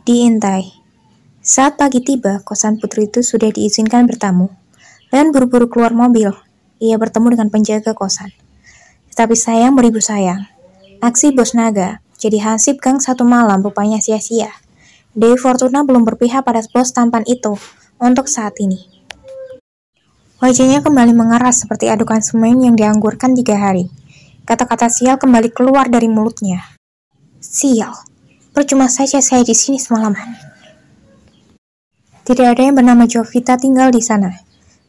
Diintai. Saat pagi tiba, kosan putri itu sudah diizinkan bertamu. Leon buru-buru keluar mobil. Ia bertemu dengan penjaga kosan. Tetapi sayang beribu sayang. Aksi bos naga jadi hansip gang satu malam rupanya sia-sia. Dewi Fortuna belum berpihak pada bos tampan itu untuk saat ini. Wajahnya kembali mengeras seperti adukan semen yang dianggurkan 3 hari. Kata-kata sial kembali keluar dari mulutnya. Sial, percuma saja saya di sini semalaman. Tidak ada yang bernama Jovita tinggal di sana.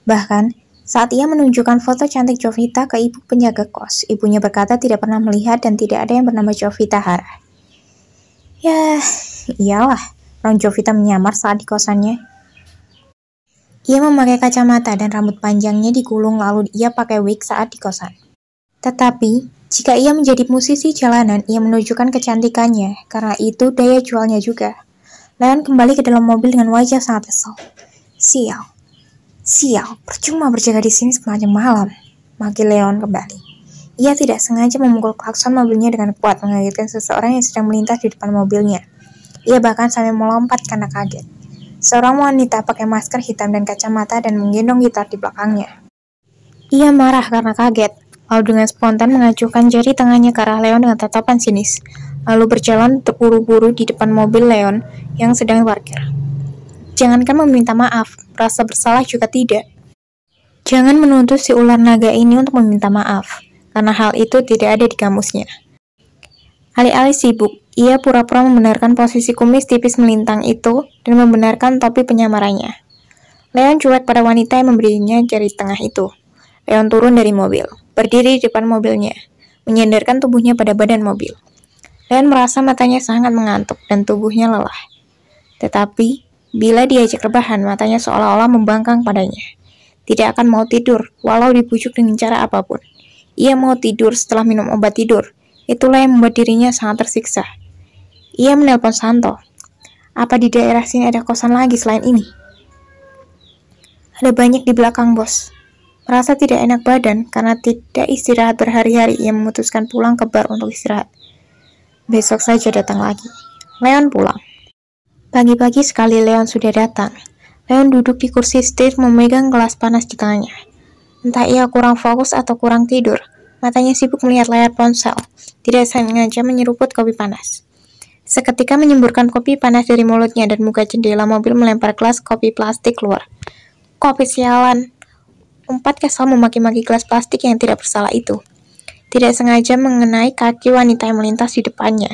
Bahkan, saat ia menunjukkan foto cantik Jovita ke ibu penjaga kos, ibunya berkata tidak pernah melihat dan tidak ada yang bernama Jovita Hara. Ya, iyalah, orang Jovita menyamar saat di kosannya. Ia memakai kacamata dan rambut panjangnya digulung lalu ia pakai wig saat di kosan. Tetapi, jika ia menjadi musisi jalanan, ia menunjukkan kecantikannya, karena itu daya jualnya juga. Leon kembali ke dalam mobil dengan wajah sangat kesal. Sial, percuma berjaga di sini sepanjang malam, maki Leon kembali. Ia tidak sengaja memukul klakson mobilnya dengan kuat, mengagetkan seseorang yang sedang melintas di depan mobilnya. Ia bahkan sampai melompat karena kaget. Seorang wanita pakai masker hitam dan kacamata dan menggendong gitar di belakangnya. Ia marah karena kaget, lalu dengan spontan mengacuhkan jari tangannya ke arah Leon dengan tatapan sinis, lalu berjalan terburu-buru di depan mobil Leon yang sedang parkir. Jangankan meminta maaf, rasa bersalah juga tidak. Jangan menuntut si ular naga ini untuk meminta maaf, karena hal itu tidak ada di kamusnya. Alih-alih sibuk, ia pura-pura membenarkan posisi kumis tipis melintang itu dan membenarkan topi penyamarannya. Leon cuek pada wanita yang memberinya jari tengah itu. Leon turun dari mobil, berdiri di depan mobilnya, menyandarkan tubuhnya pada badan mobil. Leon merasa matanya sangat mengantuk dan tubuhnya lelah. Tetapi, bila diajak rebahan, matanya seolah-olah membangkang padanya. Tidak akan mau tidur, walau dibujuk dengan cara apapun. Ia mau tidur setelah minum obat tidur. Itulah yang membuat dirinya sangat tersiksa. Ia menelpon Santo. Apa di daerah sini ada kosan lagi selain ini? Ada banyak di belakang, bos. Merasa tidak enak badan karena tidak istirahat berhari-hari, ia memutuskan pulang ke bar untuk istirahat. Besok saja datang lagi. Leon pulang. Pagi-pagi sekali Leon sudah datang. Leon duduk di kursi setir memegang gelas panas di tangannya. Entah ia kurang fokus atau kurang tidur, matanya sibuk melihat layar ponsel. Tidak sengaja menyeruput kopi panas. Seketika menyemburkan kopi panas dari mulutnya dan muka jendela mobil melempar gelas kopi plastik keluar. Kopi sialan. Umpat kesal memaki-maki gelas plastik yang tidak bersalah itu. Tidak sengaja mengenai kaki wanita yang melintas di depannya.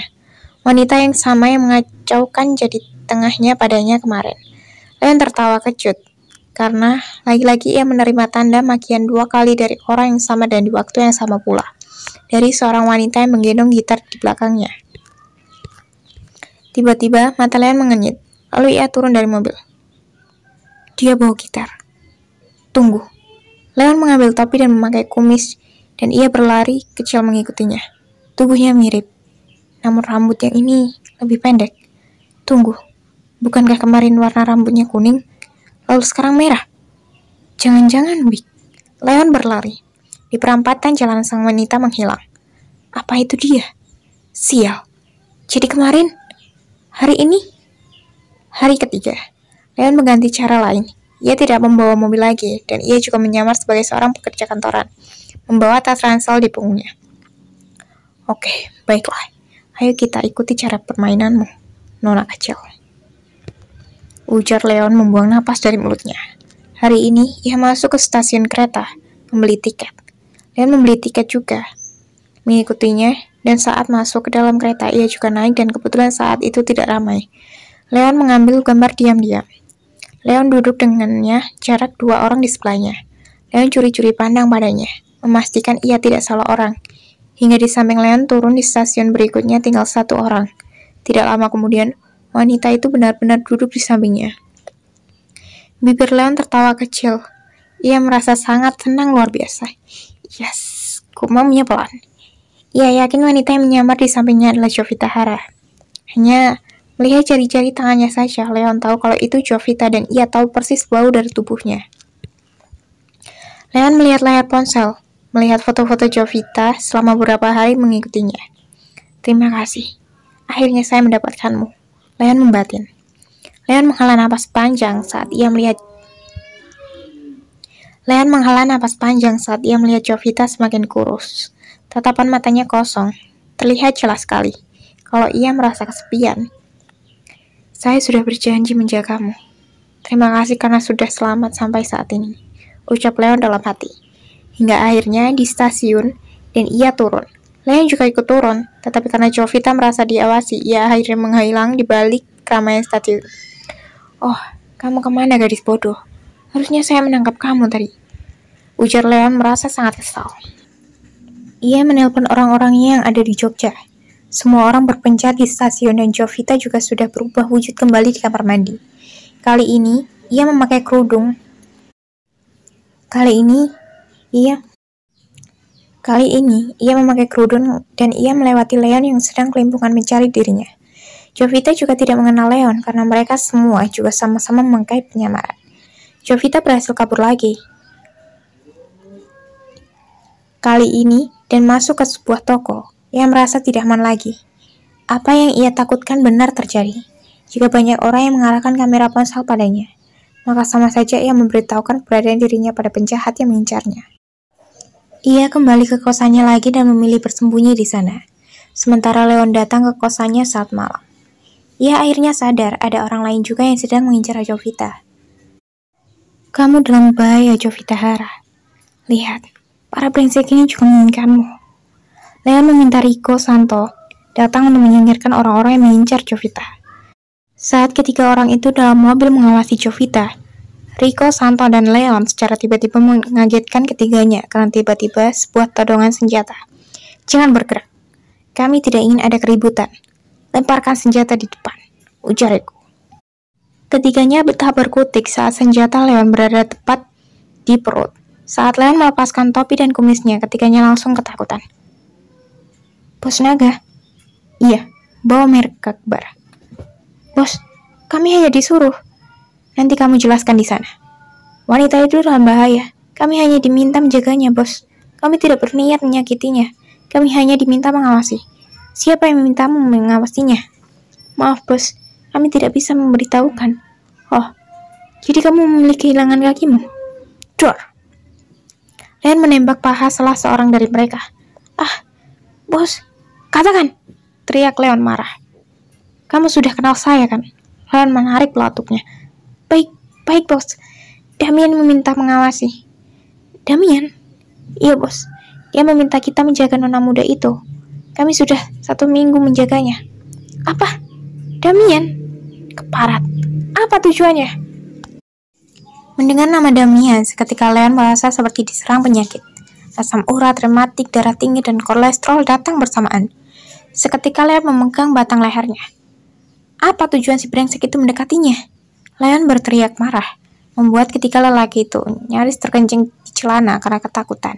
Wanita yang sama yang mengacaukan jadi tengahnya padanya kemarin. Leon tertawa kejut, karena lagi-lagi ia menerima tanda makian 2 kali dari orang yang sama dan di waktu yang sama pula. Dari seorang wanita yang menggendong gitar di belakangnya. Tiba-tiba mata Leon mengenyit, lalu ia turun dari mobil. Dia bawa gitar. Tunggu. Leon mengambil topi dan memakai kumis, dan ia berlari kecil mengikutinya. Tubuhnya mirip, namun rambut yang ini lebih pendek. Tunggu, bukankah kemarin warna rambutnya kuning, lalu sekarang merah? Jangan-jangan wig. Leon berlari. Di perempatan jalan sang wanita menghilang. Apa itu dia? Sial. Jadi kemarin, hari ini, hari ketiga. Leon mengganti cara lain. Ia tidak membawa mobil lagi, dan ia juga menyamar sebagai seorang pekerja kantoran, membawa tas ransel di punggungnya. Oke, baiklah. Ayo kita ikuti cara permainanmu, nona kecil. Ujar Leon membuang napas dari mulutnya. Hari ini, ia masuk ke stasiun kereta, membeli tiket. Leon membeli tiket juga, mengikutinya, dan saat masuk ke dalam kereta, ia juga naik dan kebetulan saat itu tidak ramai. Leon mengambil gambar diam-diam. Leon duduk dengannya, jarak 2 orang di sebelahnya. Leon curi-curi pandang padanya, memastikan ia tidak salah orang. Hingga di samping Leon turun di stasiun berikutnya tinggal 1 orang. Tidak lama kemudian, wanita itu benar-benar duduk di sampingnya. Bibir Leon tertawa kecil. Ia merasa sangat senang luar biasa. Yes, gumamnya pelan. Ia yakin wanita yang menyamar di sampingnya adalah Jovita Hara. Hanya melihat jari-jari tangannya saja, Leon tahu kalau itu Jovita dan ia tahu persis bau dari tubuhnya. Leon melihat layar ponsel, melihat foto-foto Jovita selama beberapa hari mengikutinya. Terima kasih. Akhirnya saya mendapatkanmu. Leon membatin. Leon menghela napas panjang saat ia melihat Jovita semakin kurus. Tatapan matanya kosong, terlihat jelas sekali kalau ia merasa kesepian. "Saya sudah berjanji menjagamu. Terima kasih karena sudah selamat sampai saat ini," ucap Leon dalam hati. Hingga akhirnya di stasiun dan ia turun. Leon juga ikut turun, tetapi karena Jovita merasa diawasi, ia akhirnya menghilang di balik keramaian stasiun. "Oh, kamu kemana gadis bodoh? Harusnya saya menangkap kamu tadi," ujar Leon merasa sangat kesal. Ia menelpon orang-orangnya yang ada di Jogja. Semua orang berpencar di stasiun dan Jovita juga sudah berubah wujud kembali di kamar mandi. Kali ini, ia memakai kerudung. Ia memakai kerudung dan ia melewati Leon yang sedang kelimpungan mencari dirinya. Jovita juga tidak mengenal Leon karena mereka semua juga sama-sama memakai penyamaran. Jovita berhasil kabur lagi. Kali ini dan masuk ke sebuah toko. Ia merasa tidak aman lagi. Apa yang ia takutkan benar terjadi. Jika banyak orang yang mengarahkan kamera ponsel padanya, maka sama saja ia memberitahukan keberadaan dirinya pada penjahat yang mengincarnya. Ia kembali ke kosannya lagi dan memilih bersembunyi di sana. Sementara Leon datang ke kosannya saat malam. Ia akhirnya sadar ada orang lain juga yang sedang mengincar Jovita. "Kamu dalam bahaya, Jovita Hara. Lihat, para brengsek ini juga menginginkanmu." Leon meminta Rico Santo datang untuk menyingkirkan orang-orang yang mengincar Jovita. Saat ketiga orang itu dalam mobil mengawasi Jovita, Rico, Santo, dan Leon secara tiba-tiba mengagetkan ketiganya karena tiba-tiba sebuah todongan senjata. "Jangan bergerak. Kami tidak ingin ada keributan. Lemparkan senjata di depan," ujar Rico. Ketiganya betah berkutik saat senjata Leon berada tepat di perut. Saat Leon melepaskan topi dan kumisnya, ketiganya langsung ketakutan. "Bos Naga?" "Iya, bawa merek ke bar." "Bos, kami hanya disuruh. Nanti kamu jelaskan di sana. Wanita itu dalam bahaya. Kami hanya diminta menjaganya, bos. Kami tidak berniat menyakitinya. Kami hanya diminta mengawasi." "Siapa yang memintamu mengawasinya?" "Maaf, bos. Kami tidak bisa memberitahukan." "Oh, jadi kamu memiliki kehilangan kakimu?" "Dor!" Leon menembak paha salah seorang dari mereka. "Ah, bos, katakan!" teriak Leon marah. "Kamu sudah kenal saya, kan?" Leon menarik pelatuknya. Baik, bos. Damian meminta mengawasi." "Damian?" "Iya, bos. Dia meminta kita menjaga nona muda itu. Kami sudah 1 minggu menjaganya." "Apa? Damian? Keparat. Apa tujuannya?" Mendengar nama Damian, seketika Leon merasa seperti diserang penyakit. Asam urat, rematik, darah tinggi, dan kolesterol datang bersamaan. Seketika Leon memegang batang lehernya. Apa tujuan si brengsek itu mendekatinya? Leon berteriak marah, membuat ketiga lelaki itu nyaris terkencing di celana karena ketakutan.